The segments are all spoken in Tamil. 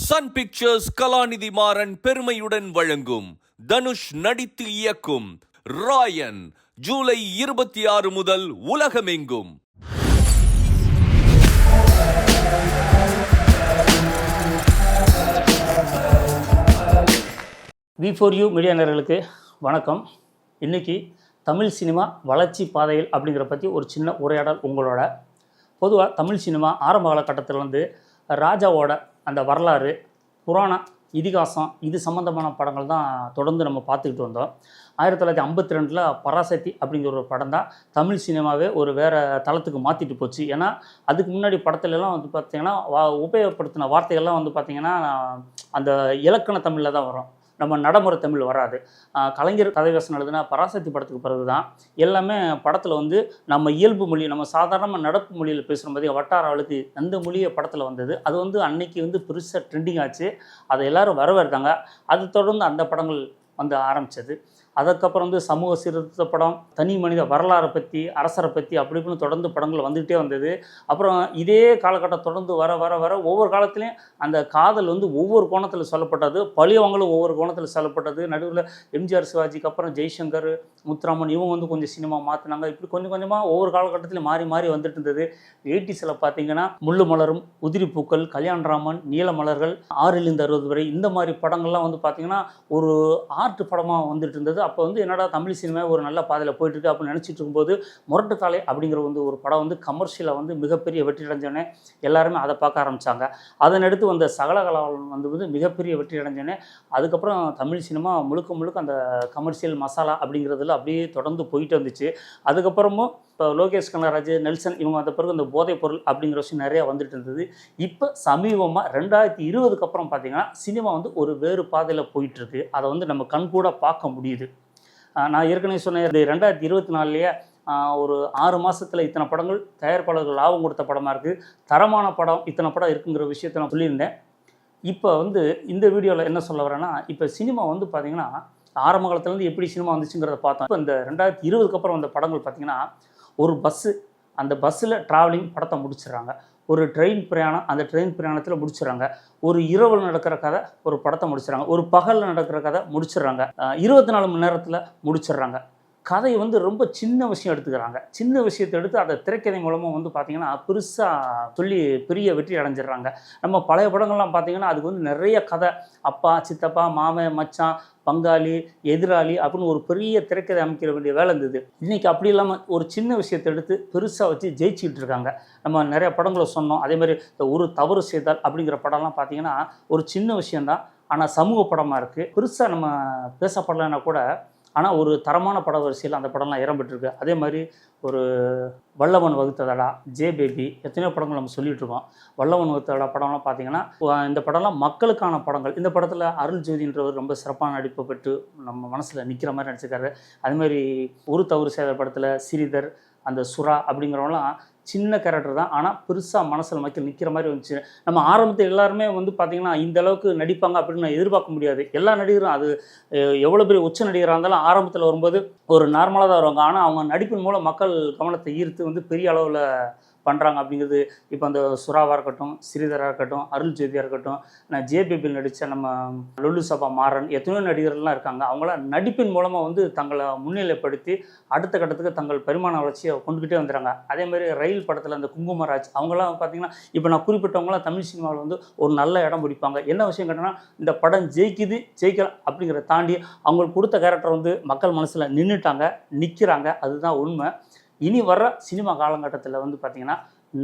சன் பிக்சர்ஸ் கலாநிதி மாறன் பெருமையுடன் வழங்கும் தனுஷ் நடித்து இயக்கும் ராயன் ஜூலை 26 முதல் உலகமெங்கும். V4U மீடியா நேயர்களுக்கு வணக்கம். இன்றைக்கி தமிழ் சினிமா வளர்ச்சி பாதையில் அப்படிங்கிற பற்றி ஒரு சின்ன உரையாடல் உங்களோட. பொதுவாக தமிழ் சினிமா ஆரம்ப காலகட்டத்தில் வந்து ராஜாவோட அந்த வரலாறு, புராணம், இதிகாசம் இது சம்மந்தமான படங்கள் தான் தொடர்ந்து நம்ம பார்த்துக்கிட்டு வந்தோம். 1952 பராசக்தி அப்படிங்கிற ஒரு படம் தான் தமிழ் சினிமாவே ஒரு வேறு தளத்துக்கு மாற்றிட்டு போச்சு. ஏன்னா அதுக்கு முன்னாடி படத்துலலாம் வந்து பார்த்திங்கன்னா உபயோகப்படுத்தின வார்த்தைகள்லாம் வந்து பார்த்திங்கன்னா அந்த இலக்கண தமிழில் தான் வரும், நம்ம நடைமுறை தமிழ் வராது. கலைஞர் கதைவசனம் எழுதுனா பராசக்தி படத்துக்கு பிறகு தான் எல்லாமே படத்தில் வந்து நம்ம இயல்பு மொழி, நம்ம சாதாரணமாக நடப்பு மொழியில் பேசுகிற மாதிரி வட்டார வழக்கு அந்த மொழியை படத்தில் வந்தது. அது வந்து அன்னைக்கு வந்து பெருசாக ட்ரெண்டிங் ஆச்சு, அதை எல்லோரும் வரவேற்றாங்க. அது தொடர்ந்து அந்த படங்கள் வந்து ஆரம்பித்தது. அதுக்கப்புறம் வந்து சமூக சீர்திருத்த படம், தனி மனித வரலாறை பற்றி, அரசரை பற்றி அப்படி இப்படின்னு தொடர்ந்து படங்கள் வந்துகிட்டே வந்தது. அப்புறம் இதே காலகட்டம் தொடர்ந்து வர வர வர ஒவ்வொரு காலத்துலேயும் அந்த காதல் வந்து ஒவ்வொரு கோணத்தில் சொல்லப்பட்டது, பழியவங்களும் ஒவ்வொரு கோணத்தில் சொல்லப்பட்டது. நடுவில் எம்ஜிஆர் சிவாஜிக்கு அப்புறம் ஜெய்சங்கர், முத்துராமன் இவங்க வந்து கொஞ்சம் சினிமா மாற்றினாங்க. இப்படி கொஞ்சம் கொஞ்சமாக ஒவ்வொரு காலகட்டத்திலையும் மாறி மாறி வந்துட்டு இருந்தது. 80s பார்த்தீங்கன்னா முள்ளு மலரும், உதிரி பூக்கள், கல்யாணராமன், நீல மலர்கள், 6லிருந்து 60 வரை இந்த மாதிரி படங்கள்லாம் வந்து பார்த்திங்கன்னா ஒரு ஆர்ட் படமாக வந்துட்டு இருந்தது. அப்போ வந்து என்னடா தமிழ் சினிமா ஒரு நல்ல பாதையில் போயிட்டுருக்கு அப்படின்னு நினச்சிட்டு இருக்கும்போது முரட்டுக்காலை அப்படிங்கிற வந்து ஒரு படம் வந்து கமர்ஷியலாக வந்து மிகப்பெரிய வெற்றி அடைஞ்சோன்னே எல்லாருமே அதை பார்க்க ஆரம்பித்தாங்க. அதன் அடுத்து வந்த சகலகலாவலன் வந்து மிகப்பெரிய வெற்றி அடைஞ்சோன்னே அதுக்கப்புறம் தமிழ் சினிமா முழுக்க அந்த கமர்ஷியல் மசாலா அப்படிங்கிறதுல அப்படியே தொடர்ந்து போயிட்டு வந்துச்சு. அதுக்கப்புறமும் இப்போ லோகேஷ் கனகராஜ், நெல்சன் இவங்க வந்த பிறகு இந்த போதைப் பொருள் அப்படிங்கிற விஷயம் நிறையா வந்துட்டு இருந்தது. இப்போ சமீபமாக 2020க்கு அப்புறம் பார்த்திங்கன்னா சினிமா வந்து ஒரு வேறு பாதையில் போயிட்டுருக்கு. அதை வந்து நம்ம கண்கூட பார்க்க முடியுது. நான் ஏற்கனவே சொன்னேன், 2024 ஒரு 6 மாதத்தில் இத்தனை படங்கள் தயாரிப்பாளர்கள் லாபம் கொடுத்த படமாக இருக்குது, தரமான படம் இத்தனை படம் இருக்குங்கிற விஷயத்தை நான் சொல்லியிருந்தேன். இப்போ வந்து இந்த வீடியோவில் என்ன சொல்ல வரேன்னா, இப்போ சினிமா வந்து பார்த்திங்கன்னா ஆரம்ப காலத்துலேருந்து எப்படி சினிமா வந்துச்சுங்கிறத பார்த்தோம். இப்போ இந்த 2020க்கு அப்புறம் வந்த படங்கள் பார்த்திங்கன்னா ஒரு பஸ்ஸு, அந்த பஸ்ஸில் ட்ராவலிங் படத்தை முடிச்சிடுறாங்க. ஒரு ட்ரெயின் பிரயாணம், அந்த ட்ரெயின் பிரயாணத்தில் முடிச்சிடுறாங்க. ஒரு இரவில் நடக்கிற கதை ஒரு படத்தை முடிச்சிடறாங்க. ஒரு பகலில் நடக்கிற கதை முடிச்சிடுறாங்க. 24 மணி நேரத்தில் முடிச்சிடுறாங்க. கதையை வந்து ரொம்ப சின்ன விஷயம் எடுத்துக்கிறாங்க. சின்ன விஷயத்தை எடுத்து அதை திரைக்கதை மூலமாக வந்து பார்த்திங்கன்னா பெருசாக சொல்லி பெரிய வெற்றி அடைஞ்சிடுறாங்க. நம்ம பழைய படங்கள்லாம் பார்த்திங்கன்னா அதுக்கு வந்து நிறைய கதை, அப்பா, சித்தப்பா, மாமன், மச்சான், பங்காளி, எதிராளி அப்படின்னு ஒரு பெரிய திரைக்கதை அமைக்கிற வேண்டிய வேலை இருந்தது. இன்றைக்கி அப்படி இல்லாமல் ஒரு சின்ன விஷயத்தை எடுத்து பெருசாக வச்சு ஜெயிச்சுக்கிட்டு இருக்காங்க. நம்ம நிறைய படங்களை சொன்னோம். அதேமாதிரி இந்த ஒரு தவறு செய்தால் அப்படிங்கிற படம்லாம் பார்த்திங்கன்னா ஒரு சின்ன விஷயந்தான், ஆனால் சமூக படமாக இருக்குது. பெருசாக நம்ம பேசப்படலைன்னா கூட ஆனால் ஒரு தரமான பட வரிசையில் அந்த படம்லாம் இடம்பெற்றிருக்கு. அதே மாதிரி ஒரு வல்லவன் வகுத்ததடா, ஜே பேபி, எத்தனையோ படங்கள் நம்ம சொல்லிகிட்டு இருக்கோம். வல்லவன் வகுத்ததடா படம்லாம் பார்த்திங்கன்னா இந்த படம்லாம் மக்களுக்கான படங்கள். இந்த படத்தில் அருள் ஜோதின்றவர் ரொம்ப சிறப்பான நடிப்பை பெற்று நம்ம மனசில் நிற்கிற மாதிரி நடிச்சிருக்காரு. அதுமாதிரி ஒரு தவறு செய்த படத்தில் ஸ்ரீதர், அந்த சுறா அப்படிங்கிறவங்களாம் சின்ன கேரக்டர் தான், ஆனால் பெருசாக மனசில் மக்கள் நிற்கிற மாதிரி வந்துச்சு. நம்ம ஆரம்பத்தில் எல்லாருமே வந்து பார்த்திங்கன்னா இந்த அளவுக்கு நடிப்பாங்க அப்படின்னு நான் எதிர்பார்க்க முடியாது. எல்லா நடிகரும் அது எவ்வளோ பெரிய உச்ச நடிகராக இருந்தாலும் ஆரம்பத்தில் வரும்போது ஒரு நார்மலாக தான் வருவாங்க. ஆனால் அவங்க நடிப்பின் மூலம் மக்கள் கவனத்தை ஈர்த்து வந்து பெரிய அளவில் பண்ணுறாங்க அப்படிங்கிறது. இப்போ அந்த சுறாவாக இருக்கட்டும், ஸ்ரீதராக இருக்கட்டும், அருள் ஜோதியாக இருக்கட்டும், நான் ஜேபிபியில் நடித்த நம்ம லொல்லு சபா மாறன், எத்தனையோ நடிகர்கள்லாம் இருக்காங்க. அவங்களாம் நடிப்பின் மூலமாக வந்து தங்களை முன்னிலைப்படுத்தி அடுத்த கட்டத்துக்கு தங்கள் பரிமாண வளர்ச்சியை கொண்டுக்கிட்டே வந்துடுறாங்க. அதேமாதிரி ரயில் படத்தில் அந்த குங்குமராஜ் அவங்களாம் பார்த்திங்கன்னா இப்போ நான் குறிப்பிட்டவங்களாம் தமிழ் சினிமாவில் வந்து ஒரு நல்ல இடம் பிடிப்பாங்க. என்ன விஷயம் கேட்டோன்னா, இந்த படம் ஜெயிக்கலாம் அப்படிங்கிறத தாண்டி அவங்களுக்கு கொடுத்த கேரக்டர் வந்து மக்கள் மனசில் நிற்கிறாங்க. அதுதான் உண்மை. இனி வர்ற சினிமா காலகட்டத்தில் வந்து பார்த்திங்கன்னா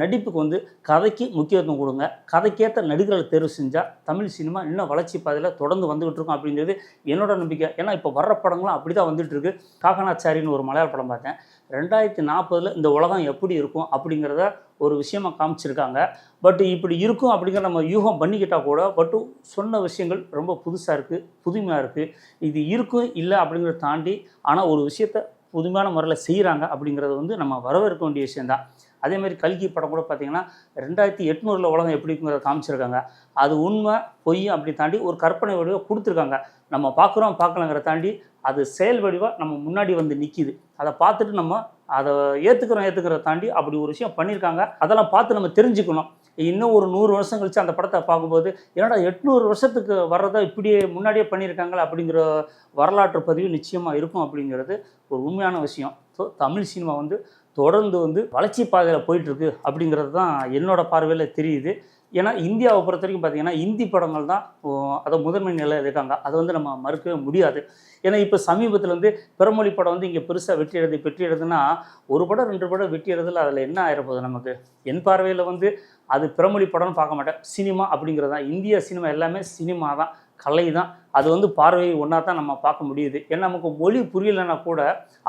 நடிப்புக்கு வந்து கதைக்கு முக்கியத்துவம் கொடுங்க, கதைக்கேற்ற நடிகர்களை தேர்வு செஞ்சால் தமிழ் சினிமா இன்னும் வளர்ச்சி பாதையில் தொடர்ந்து வந்துகிட்டு இருக்கும் அப்படிங்கிறது என்னோட நம்பிக்கை. ஏன்னா இப்போ வர்ற படங்களும் அப்படி தான் வந்துட்டு இருக்கு. காக்கனாச்சாரின்னு ஒரு மலையாள படம் பார்த்தேன். 2040 இந்த உலகம் எப்படி இருக்கும் அப்படிங்கிறத ஒரு விஷயமாக காமிச்சிருக்காங்க. பட் இப்படி இருக்கும் அப்படிங்கிற நம்ம யூகம் பண்ணிக்கிட்டால் கூட பட்டு சொன்ன விஷயங்கள் ரொம்ப புதுசாக இருக்குது, புதுமையாக இருக்குது. இது இருக்கும் இல்லை அப்படிங்கிறத தாண்டி ஆனால் ஒரு விஷயத்தை புதுமையான முறையில் செய்கிறாங்க அப்படிங்கிறது வந்து நம்ம வரவேற்க வேண்டிய விஷயந்தான். அதேமாதிரி கல்கி படம் கூட பார்த்திங்கன்னா 2800 உலகம் எப்படி இருக்குங்கிறத காமிச்சிருக்காங்க. அது உண்மை பொய் அப்படி தாண்டி ஒரு கற்பனை வடிவை கொடுத்துருக்காங்க. நம்ம பார்க்குறோம் பார்க்கலங்கிற தாண்டி அது செயல் வடிவாக நம்ம முன்னாடி வந்து நிற்கிது. அதை பார்த்துட்டு நம்ம அதை ஏற்றுக்கிறத தாண்டி அப்படி ஒரு விஷயம் பண்ணியிருக்காங்க. அதெல்லாம் பார்த்து நம்ம தெரிஞ்சுக்கணும். இன்னும் ஒரு 100 வருஷம் கழிச்சு அந்த படத்தை பார்க்கும்போது என்னடா 800 வருஷத்துக்கு வர்றதை இப்படியே முன்னாடியே பண்ணியிருக்காங்களா அப்படிங்கிற வரலாற்று பதிவு நிச்சயமாக இருக்கும் அப்படிங்கிறது ஒரு உண்மையான விஷயம். ஸோ தமிழ் சினிமா வந்து தொடர்ந்து வந்து வளர்ச்சி பாதையில் போயிட்டுருக்கு அப்படிங்கிறது தான் என்னோட பார்வையில் தெரியுது. ஏன்னா இந்தியாவை பொறுத்த வரைக்கும் பார்த்தீங்கன்னா இந்தி படங்கள் தான் அதை முதன்மை நிலையில் இருக்காங்க. அதை வந்து நம்ம மறுக்கவே முடியாது. ஏன்னா இப்போ சமீபத்தில் வந்து பிறமொழி படம் வந்து இங்கே பெருசாக வெற்றி எடுதுன்னா ஒரு படம் 2 படம் வெற்றி எடுதில் அதில் என்ன ஆயிரப்போகுது நமக்கு? என் பார்வையில் வந்து அது பிறமொழி படம்னு பார்க்க மாட்டேன். சினிமா அப்படிங்கிறது தான். இந்திய சினிமா எல்லாமே சினிமா தான், கலை தான். அது வந்து பார்வை ஒன்றா தான் நம்ம பார்க்க முடியுது. ஏன்னா நமக்கு மொழி புரியலைன்னா கூட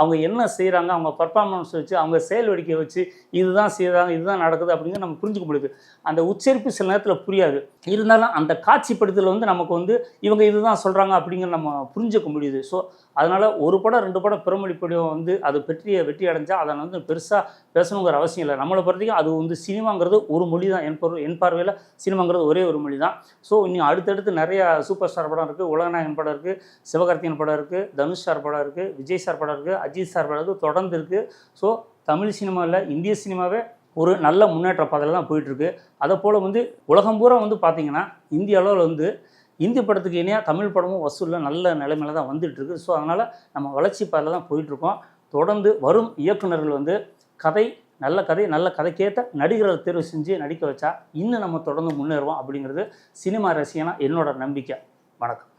அவங்க என்ன செய்கிறாங்க, அவங்க பர்ஃபார்மன்ஸ் வச்சு, அவங்க செயல் வடிக்கை வச்சு இதுதான் செய்கிறாங்க, இதுதான் நடக்குது அப்படிங்கிறது நம்ம புரிஞ்சுக்க முடியுது. அந்த உச்சரிப்பு சில நேரத்தில் புரியாது. இருந்தாலும் அந்த காட்சிப்படுத்தல் வந்து நமக்கு வந்து இவங்க இதுதான் சொல்கிறாங்க அப்படிங்கிறது நம்ம புரிஞ்சுக்க முடியுது. ஸோ அதனால் ஒரு படம் 2 படம் பிறமொழி படம் வந்து அது வெற்றி அடைஞ்சால் அதை வந்து பெருசாக பேசணுங்கிற அவசியம் இல்லை. நம்மளை பொறுத்தவரைக்கும் அது வந்து சினிமாங்கிறது ஒரு மொழி தான். என் பார்வையில் சினிமாங்கிறது ஒரே ஒரு மொழி தான். ஸோ இன்னும் அடுத்தடுத்து நிறையா சூப்பர் ஸ்டார் படம் இருக்குது, உலகநாயகன் படம் இருக்குது, சிவகார்த்திகேயன் படம் இருக்குது, தனுஷ் சார் படம் இருக்குது, விஜய் சார் படம் இருக்குது, அஜித் சார் படம் இருக்குது, தொடர்ந்து இருக்குது. ஸோ தமிழ் சினிமாவில் இந்திய சினிமாவே ஒரு நல்ல முன்னேற்ற பாதையில் தான் போயிட்டுருக்கு. அதை போல் வந்து உலகம் பூரா வந்து பார்த்திங்கன்னா இந்திய அளவில் வந்து இந்தி படத்துக்கு இணையாக தமிழ் படமும் வசூலில் நல்ல நிலைமையில தான் வந்துட்டுருக்கு. ஸோ அதனால் நம்ம வளர்ச்சி பாதையில் தான் போயிட்டுருக்கோம். தொடர்ந்து வரும் இயக்குநர்கள் வந்து நல்ல கதைக்கேற்ற நடிகர்களை தேர்வு செஞ்சு நடிக்க வச்சா இன்னும் நம்ம தொடர்ந்து முன்னேறுவோம் அப்படிங்கிறது சினிமா ரசிகனா என்னோட நம்பிக்கை. வணக்கம்.